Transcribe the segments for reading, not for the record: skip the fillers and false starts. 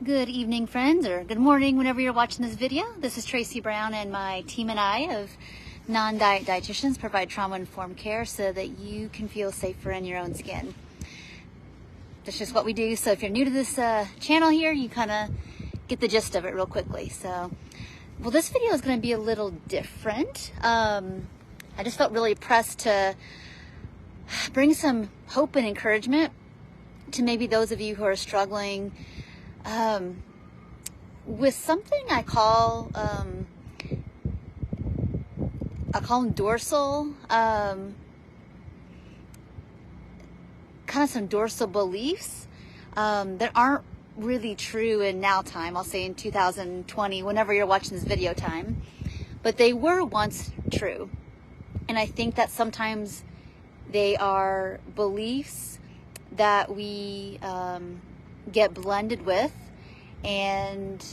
Good evening, friends, or good morning whenever you're watching this video. This is Tracy Brown, and my team and I of non-diet dietitians provide trauma-informed care so that you can feel safer in your own skin. That's just what we do. So if you're new to this channel here, you kind of get the gist of it real quickly. Well, this video is going to be a little different. I just felt really pressed to bring some hope and encouragement to maybe those of you who are struggling with something I call them dorsal, kind of some dorsal beliefs that aren't really true in now time. I'll say in 2020, whenever you're watching this video time, but they were once true. And I think that sometimes they are beliefs that we get blended with, and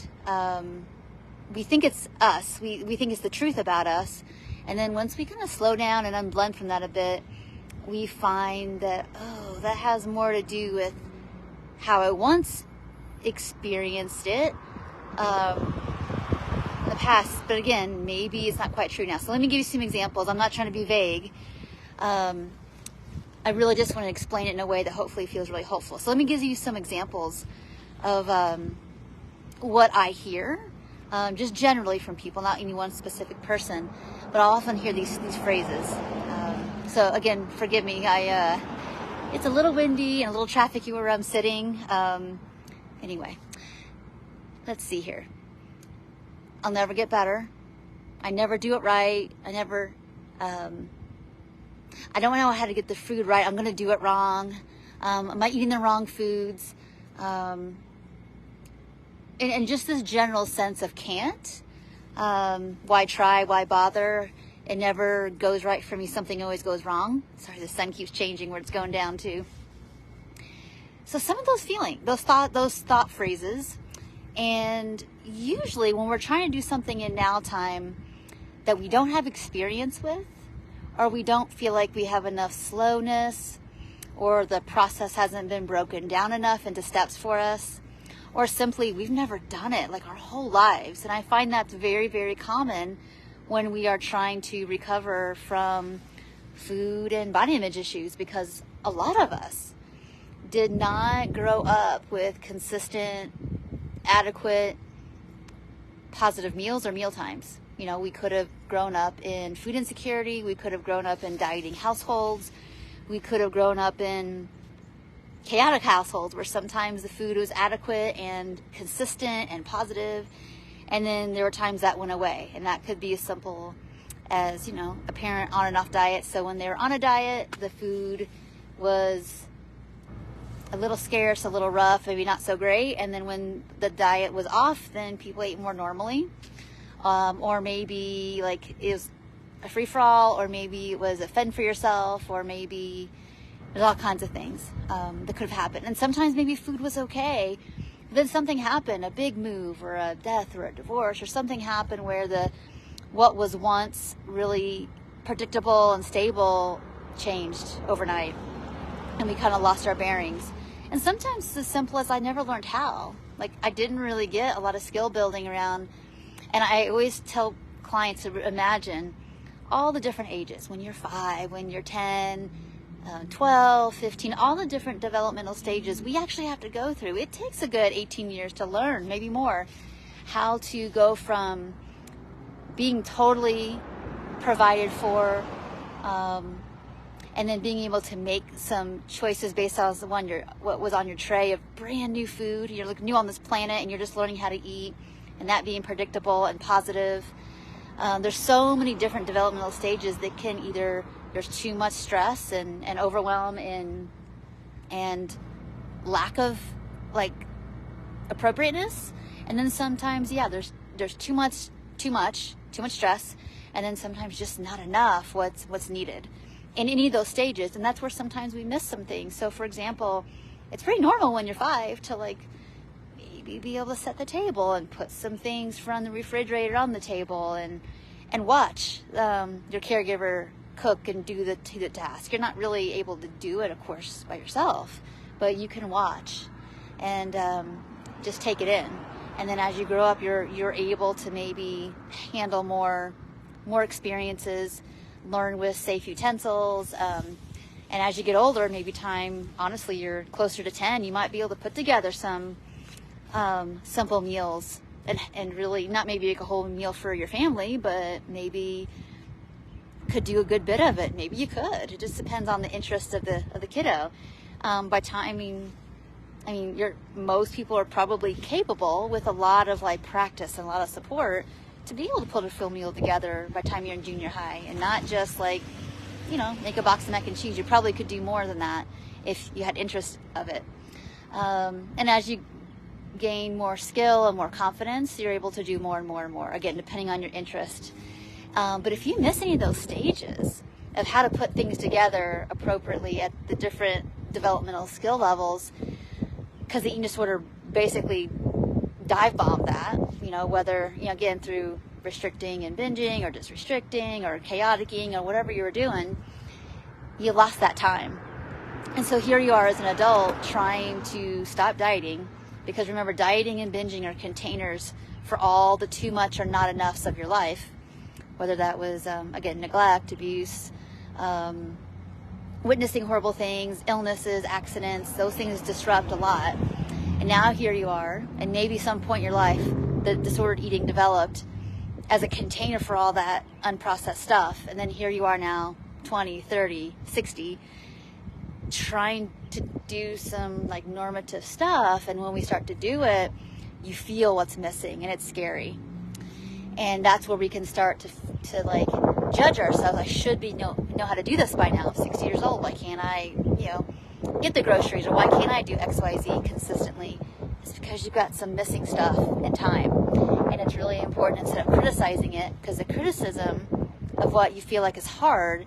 we think it's us. We think it's the truth about us. And then once we kind of slow down and unblend from that a bit, we find that, oh, that has more to do with how I once experienced it in the past. But again, maybe it's not quite true now. So let me give you some examples. I'm not trying to be vague. I really just want to explain it in a way that hopefully feels really hopeful. So let me give you some examples of what I hear, just generally from people, not any one specific person, but I often hear these phrases. So again, forgive me. It's a little windy and a little trafficy where I'm sitting. Anyway, let's see here. I'll never get better. I never do it right. I don't know how to get the food right. I'm going to do it wrong. Am I eating the wrong foods? And just this general sense of can't. Why try? Why bother? It never goes right for me. Something always goes wrong. Sorry, the sun keeps changing where it's going down to. So some of those feelings, those thought phrases, and usually when we're trying to do something in now time that we don't have experience with, or we don't feel like we have enough slowness, or the process hasn't been broken down enough into steps for us, or simply we've never done it like our whole lives. And I find that's very, very common when we are trying to recover from food and body image issues, because a lot of us did not grow up with consistent, adequate, positive meals or meal times. You know, we could have grown up in food insecurity. We could have grown up in dieting households. We could have grown up in chaotic households where sometimes the food was adequate and consistent and positive, and then there were times that went away. And that could be as simple as, you know, a parent on and off diet. So when they were on a diet, the food was a little scarce, a little rough, maybe not so great. And then when the diet was off, then people ate more normally. Or maybe like it was a free-for-all, or maybe it was a fend for yourself, or maybe there's all kinds of things that could have happened. And sometimes maybe food was okay, but then something happened, a big move or a death or a divorce or something happened where what was once really predictable and stable changed overnight, and we kind of lost our bearings. And sometimes it's as simple as I never learned how. Like, I didn't really get a lot of skill building around. And I always tell clients to imagine all the different ages, when you're 5, when you're 10, 12, 15, all the different developmental stages we actually have to go through. It takes a good 18 years to learn, maybe more, how to go from being totally provided for, and then being able to make some choices based on what was on your tray of brand new food. You're like new on this planet and you're just learning how to eat, and that being predictable and positive. There's so many different developmental stages that can either, there's too much stress and overwhelm and lack of like appropriateness. And then sometimes, yeah, there's too much stress, and then sometimes just not enough what's needed in any of those stages. And that's where sometimes we miss some things. So for example, it's pretty normal when you're 5 to like maybe be able to set the table and put some things from the refrigerator on the table and watch your caregiver cook and do the task. You're not really able to do it, of course, by yourself, but you can watch. And just take it in. And then as you grow up, you're able to maybe handle more experiences, learn with safe utensils. And as you get older, maybe honestly, you're closer to 10, you might be able to put together some simple meals and really not maybe make a whole meal for your family, but maybe could do a good bit of it. Maybe you could. It just depends on the interest of the kiddo. Most people are probably capable with a lot of like practice and a lot of support to be able to put a full meal together by the time you're in junior high, and not just like, make a box of mac and cheese. You probably could do more than that if you had interest of it. And as you gain more skill and more confidence, you're able to do more and more and more, again, depending on your interest. But if you miss any of those stages of how to put things together appropriately at the different developmental skill levels, because the eating disorder basically dive bombed that, whether, again, through restricting and binging or just restricting or chaotic eating or whatever you were doing, you lost that time. And so here you are as an adult trying to stop dieting, because remember, dieting and binging are containers for all the too much or not enoughs of your life, whether that was, again, neglect, abuse, witnessing horrible things, illnesses, accidents. Those things disrupt a lot. And now here you are, and maybe some point in your life, the disordered eating developed as a container for all that unprocessed stuff. And then here you are now, 20, 30, 60, trying to do some like normative stuff. And when we start to do it, you feel what's missing, and it's scary. And that's where we can start to like judge ourselves. I should know how to do this by now. I'm 60 years old. Why can't I, get the groceries? Or why can't I do X, Y, Z consistently? It's because you've got some missing stuff in time. And it's really important, instead of criticizing it, because the criticism of what you feel like is hard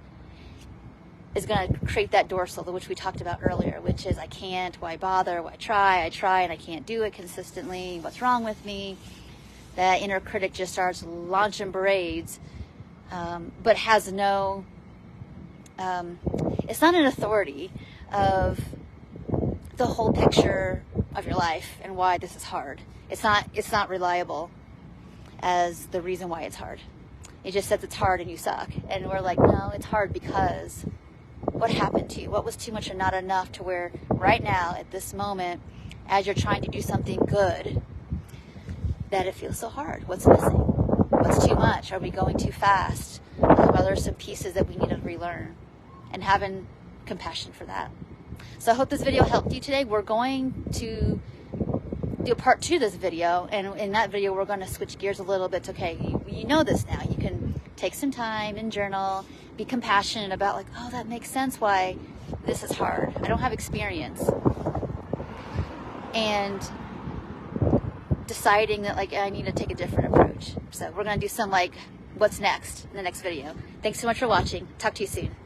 is going to create that dorsal, which we talked about earlier, which is I can't, why bother, why try, I try and I can't do it consistently, what's wrong with me? That inner critic just starts launching parades, but has no, it's not an authority of the whole picture of your life and why this is hard. It's not reliable as the reason why it's hard. It just says it's hard and you suck. And we're like, no, it's hard because what happened to you? What was too much or not enough to where right now at this moment, as you're trying to do something good, that it feels so hard? What's missing? What's too much? Are we going too fast? Are there some pieces that we need to relearn? And having compassion for that. So I hope this video helped you today. We're going to do a part 2 of this video, and in that video we're going to switch gears a little bit. Okay, you know this now. You can take some time and journal, be compassionate about like, oh, that makes sense why this is hard. I don't have experience. And deciding that like I need to take a different approach. So we're going to do some like what's next in the next video. Thanks so much for watching. Talk to you soon.